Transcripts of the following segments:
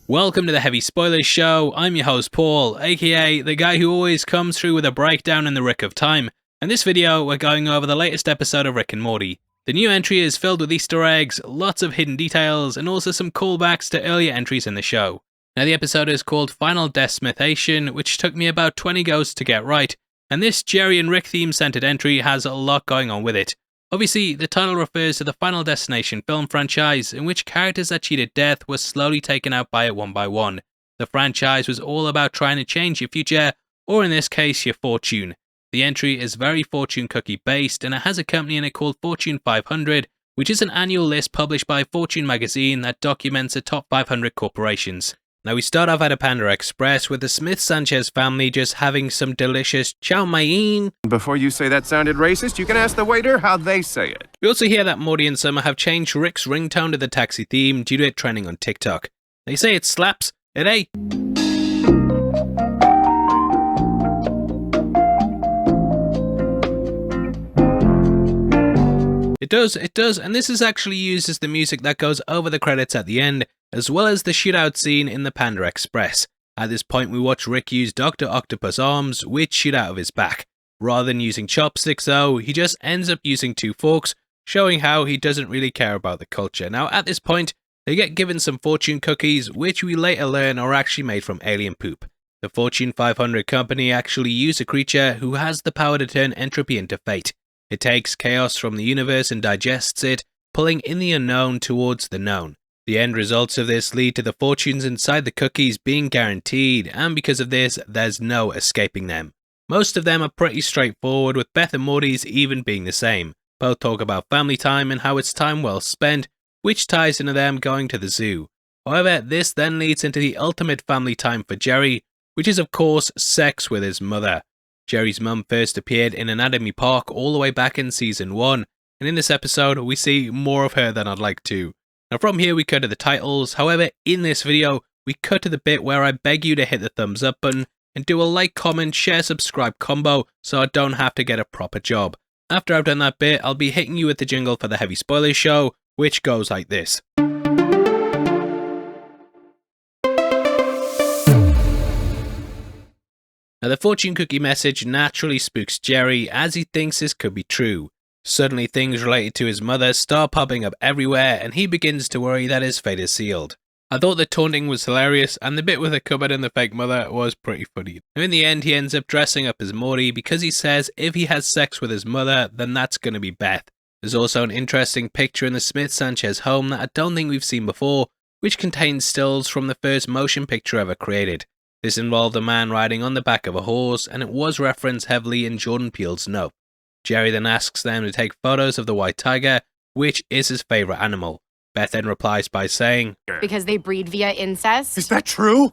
Welcome to the Heavy Spoilers Show. I'm your host Paul, aka the guy who always comes through with a breakdown in the Rick of Time. In this video, we're going over the latest episode of Rick and Morty. The new entry is filled with Easter eggs, lots of hidden details, and also some callbacks to earlier entries in the show. Now the episode is called Final Decimation, which took me about 20 goes to get right, and this Jerry and Rick theme-centered entry has a lot going on with it. Obviously, the title refers to the Final Destination film franchise, in which characters that cheated death were slowly taken out by it one by one. The franchise was all about trying to change your future, or in this case, your fortune. The entry is very fortune cookie based, and it has a company in it called Fortune 500, which is an annual list published by Fortune magazine that documents the top 500 corporations. Now we start off at a Panda Express with the Smith-Sanchez family just having some delicious chow mein. Before you say that sounded racist, you can ask the waiter how they say it. We also hear that Morty and Summer have changed Rick's ringtone to the taxi theme due to it trending on TikTok. They say it slaps, it ain't. It does, and this is actually used as the music that goes over the credits at the end, as well as the shootout scene in the Panda Express. At this point we watch Rick use Dr. Octopus arms, which shoot out of his back. Rather than using chopsticks though, he just ends up using two forks, showing how he doesn't really care about the culture. Now at this point, they get given some fortune cookies, which we later learn are actually made from alien poop. The Fortune 500 company actually use a creature who has the power to turn entropy into fate. It takes chaos from the universe and digests it, pulling in the unknown towards the known. The end results of this lead to the fortunes inside the cookies being guaranteed, and because of this, there's no escaping them. Most of them are pretty straightforward, with Beth and Morty's even being the same. Both talk about family time and how it's time well spent, which ties into them going to the zoo. However, this then leads into the ultimate family time for Jerry, which is of course sex with his mother. Jerry's mum first appeared in Anatomy Park all the way back in season 1, and in this episode we see more of her than I'd like to. Now from here we cut to the titles, however in this video we cut to the bit where I beg you to hit the thumbs up button and do a like, comment, share, subscribe combo so I don't have to get a proper job. After I've done that bit, I'll be hitting you with the jingle for the Heavy Spoilers Show, which goes like this. Now the fortune cookie message naturally spooks Jerry as he thinks this could be true. Suddenly things related to his mother start popping up everywhere and he begins to worry that his fate is sealed. I thought the taunting was hilarious and the bit with the cupboard and the fake mother was pretty funny. Now in the end he ends up dressing up as Morty because he says if he has sex with his mother then that's going to be Beth. There's also an interesting picture in the Smith-Sanchez home that I don't think we've seen before, which contains stills from the first motion picture ever created. This involved a man riding on the back of a horse, and it was referenced heavily in Jordan Peele's Nope. Jerry then asks them to take photos of the white tiger, which is his favourite animal. Beth then replies by saying, "Because they breed via incest." Is that true?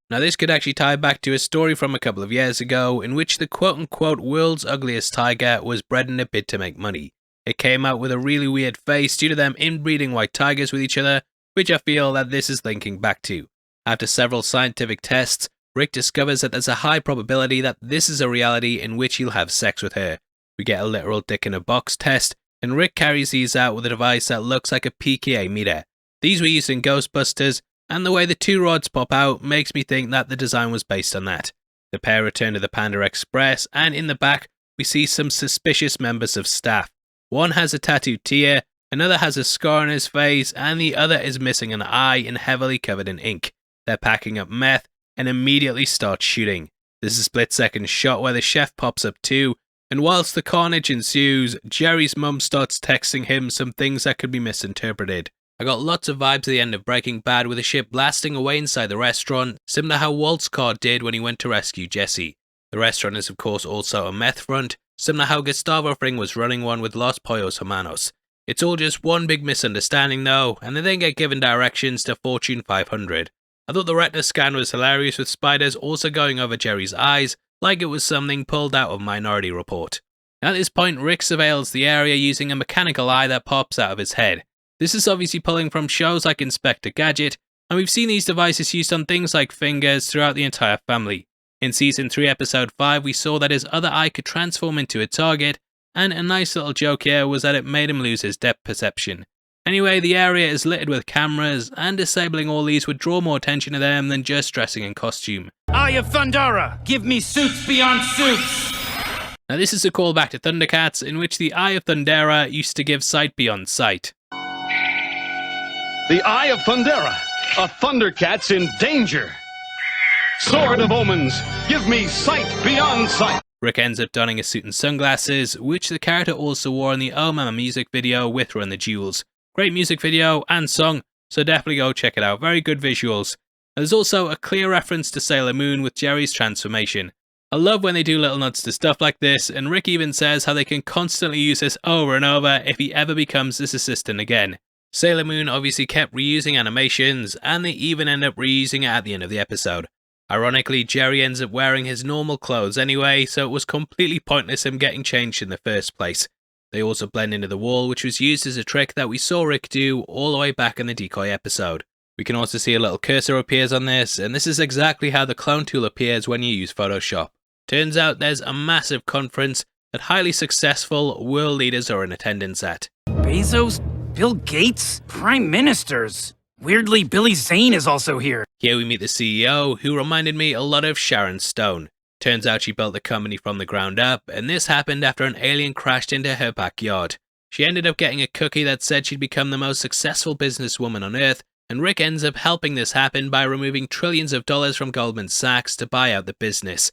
Now this could actually tie back to a story from a couple of years ago, in which the quote-unquote world's ugliest tiger was bred in a bid to make money. It came out with a really weird face due to them inbreeding white tigers with each other, which I feel that this is linking back to. After several scientific tests, Rick discovers that there's a high probability that this is a reality in which he'll have sex with her. We get a literal dick in a box test, and Rick carries these out with a device that looks like a PKA meter. These were used in Ghostbusters, and the way the two rods pop out makes me think that the design was based on that. The pair return to the Panda Express, and in the back, we see some suspicious members of staff. One has a tattooed tear, another has a scar on his face, and the other is missing an eye and heavily covered in ink. They're packing up meth and immediately start shooting. There's a split-second shot where the chef pops up too, and whilst the carnage ensues, Jerry's mum starts texting him some things that could be misinterpreted. I got lots of vibes at the end of Breaking Bad with a ship blasting away inside the restaurant, similar to how Walt's car did when he went to rescue Jesse. The restaurant is of course also a meth front, similar to how Gustavo Fring was running one with Los Pollos Hermanos. It's all just one big misunderstanding though, and they then get given directions to Fortune 500. I thought the retina scan was hilarious with spiders also going over Jerry's eyes, like it was something pulled out of Minority Report. At this point, Rick surveils the area using a mechanical eye that pops out of his head. This is obviously pulling from shows like Inspector Gadget, and we've seen these devices used on things like fingers throughout the entire family. In Season 3 Episode 5 we saw that his other eye could transform into a target, and a nice little joke here was that it made him lose his depth perception. Anyway, the area is littered with cameras, and disabling all these would draw more attention to them than just dressing in costume. Eye of Thundara, give me suits beyond suits! Now this is a callback to Thundercats, in which the Eye of Thundara used to give sight beyond sight. The Eye of Thundara, a Thundercat's in danger. Sword of Omens, give me sight beyond sight. Rick ends up donning a suit and sunglasses, which the character also wore in the Oh Mama music video with Run the Jewels. Great music video and song, so definitely go check it out. Very good visuals. There's also a clear reference to Sailor Moon with Jerry's transformation. I love when they do little nods to stuff like this, and Rick even says how they can constantly use this over and over if he ever becomes this assistant again. Sailor Moon obviously kept reusing animations, and they even end up reusing it at the end of the episode. Ironically, Jerry ends up wearing his normal clothes anyway, so it was completely pointless him getting changed in the first place. They also blend into the wall, which was used as a trick that we saw Rick do all the way back in the decoy episode. We can also see a little cursor appears on this, and this is exactly how the clone tool appears when you use Photoshop. Turns out there's a massive conference that highly successful world leaders are in attendance at. Bezos? Bill Gates? Prime Ministers? Weirdly, Billy Zane is also here. Here we meet the CEO, who reminded me a lot of Sharon Stone. Turns out she built the company from the ground up, and this happened after an alien crashed into her backyard. She ended up getting a cookie that said she'd become the most successful businesswoman on Earth, and Rick ends up helping this happen by removing trillions of dollars from Goldman Sachs to buy out the business.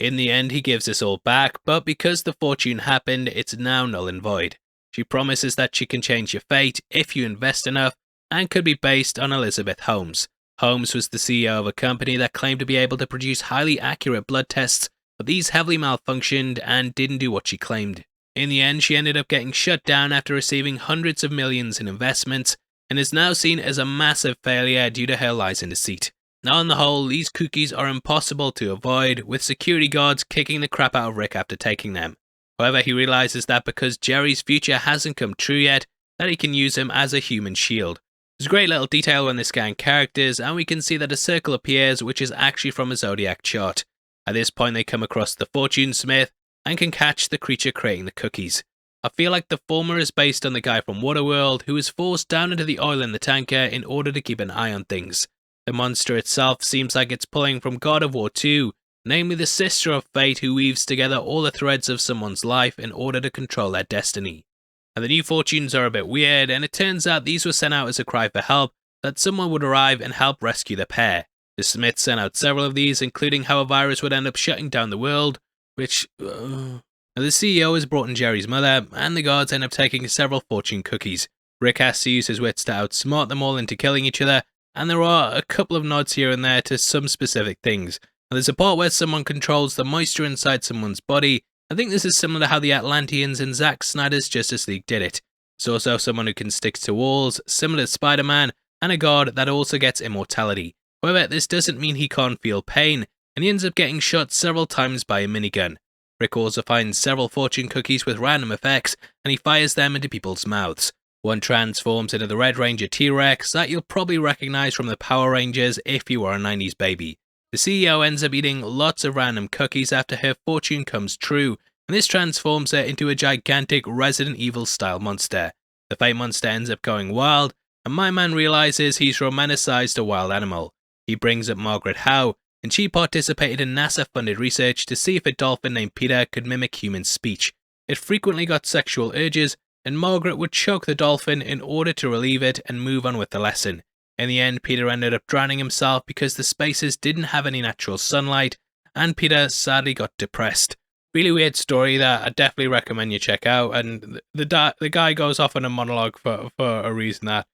In the end, he gives this all back, but because the fortune happened, it's now null and void. She promises that she can change your fate if you invest enough, and could be based on Elizabeth Holmes. Holmes was the CEO of a company that claimed to be able to produce highly accurate blood tests, but these heavily malfunctioned and didn't do what she claimed. In the end, she ended up getting shut down after receiving hundreds of millions in investments, and is now seen as a massive failure due to her lies and deceit. Now on the whole, these cookies are impossible to avoid, with security guards kicking the crap out of Rick after taking them. However, he realizes that because Jerry's future hasn't come true yet, that he can use him as a human shield. There's a great little detail when they scan characters, and we can see that a circle appears, which is actually from a zodiac chart. At this point, they come across the fortune smith, and can catch the creature creating the cookies. I feel like the former is based on the guy from Waterworld, who is forced down into the oil in the tanker in order to keep an eye on things. The monster itself seems like it's pulling from God of War 2, namely the sister of fate who weaves together all the threads of someone's life in order to control their destiny. And the new fortunes are a bit weird, and it turns out these were sent out as a cry for help, that someone would arrive and help rescue the pair. The Smiths sent out several of these, including how a virus would end up shutting down the world, which... Now the CEO is brought in Jerry's mother, and the guards end up taking several fortune cookies. Rick has to use his wits to outsmart them all into killing each other, and there are a couple of nods here and there to some specific things. Now, there's a part where someone controls the moisture inside someone's body. I think this is similar to how the Atlanteans in Zack Snyder's Justice League did it. There's also someone who can stick to walls, similar to Spider-Man, and a guard that also gets immortality. However, this doesn't mean he can't feel pain, and he ends up getting shot several times by a minigun. Rick also finds several fortune cookies with random effects, and he fires them into people's mouths. One transforms into the Red Ranger T-Rex that you'll probably recognize from the Power Rangers if you are a 90s baby. The CEO ends up eating lots of random cookies after her fortune comes true, and this transforms her into a gigantic Resident Evil style monster. The Fate monster ends up going wild, and my man realizes he's romanticized a wild animal. He brings up Margaret Howe, and she participated in NASA-funded research to see if a dolphin named Peter could mimic human speech. It frequently got sexual urges, and Margaret would choke the dolphin in order to relieve it and move on with the lesson. In the end, Peter ended up drowning himself because the spaces didn't have any natural sunlight, and Peter sadly got depressed. Really weird story that I definitely recommend you check out, and the guy goes off on a monologue for a reason that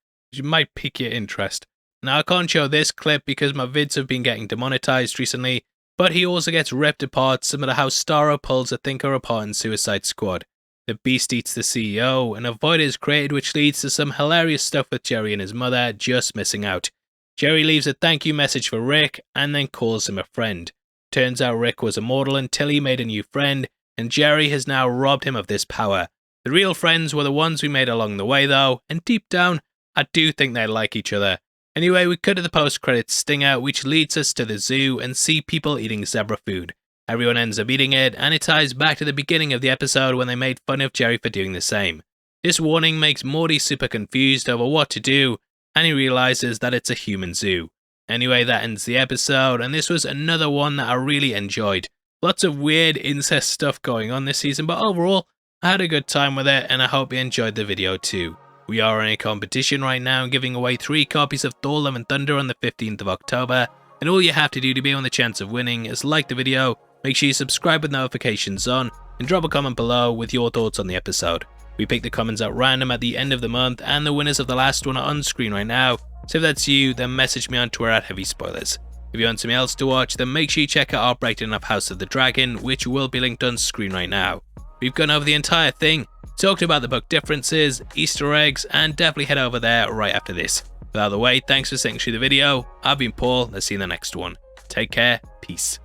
might pique your interest. Now, I can't show this clip because my vids have been getting demonetized recently, but he also gets ripped apart similar to how Starro pulls a thinker apart in Suicide Squad. The Beast eats the CEO, and a void is created which leads to some hilarious stuff with Jerry and his mother just missing out. Jerry leaves a thank you message for Rick, and then calls him a friend. Turns out Rick was immortal until he made a new friend, and Jerry has now robbed him of this power. The real friends were the ones we made along the way though, and deep down, I do think they like each other. Anyway, we cut to the post-credits stinger, which leads us to the zoo and see people eating zebra food. Everyone ends up eating it, and it ties back to the beginning of the episode when they made fun of Jerry for doing the same. This warning makes Morty super confused over what to do, and he realizes that it's a human zoo. Anyway, that ends the episode, and this was another one that I really enjoyed. Lots of weird incest stuff going on this season, but overall, I had a good time with it, and I hope you enjoyed the video too. We are in a competition right now, giving away 3 copies of Thor: Love and Thunder on the 15th of October, and all you have to do to be on the chance of winning is like the video, make sure you subscribe with notifications on, and drop a comment below with your thoughts on the episode. We pick the comments at random at the end of the month, and the winners of the last one are on screen right now, so if that's you, then message me on Twitter at HeavySpoilers. If you want something else to watch, then make sure you check out our breakdown of House of the Dragon, which will be linked on screen right now. We've gone over the entire thing, talked about the book differences, Easter eggs, and definitely head over there right after this. But out of the way, thanks for sitting through the video. I've been Paul, let's see you in the next one. Take care, peace.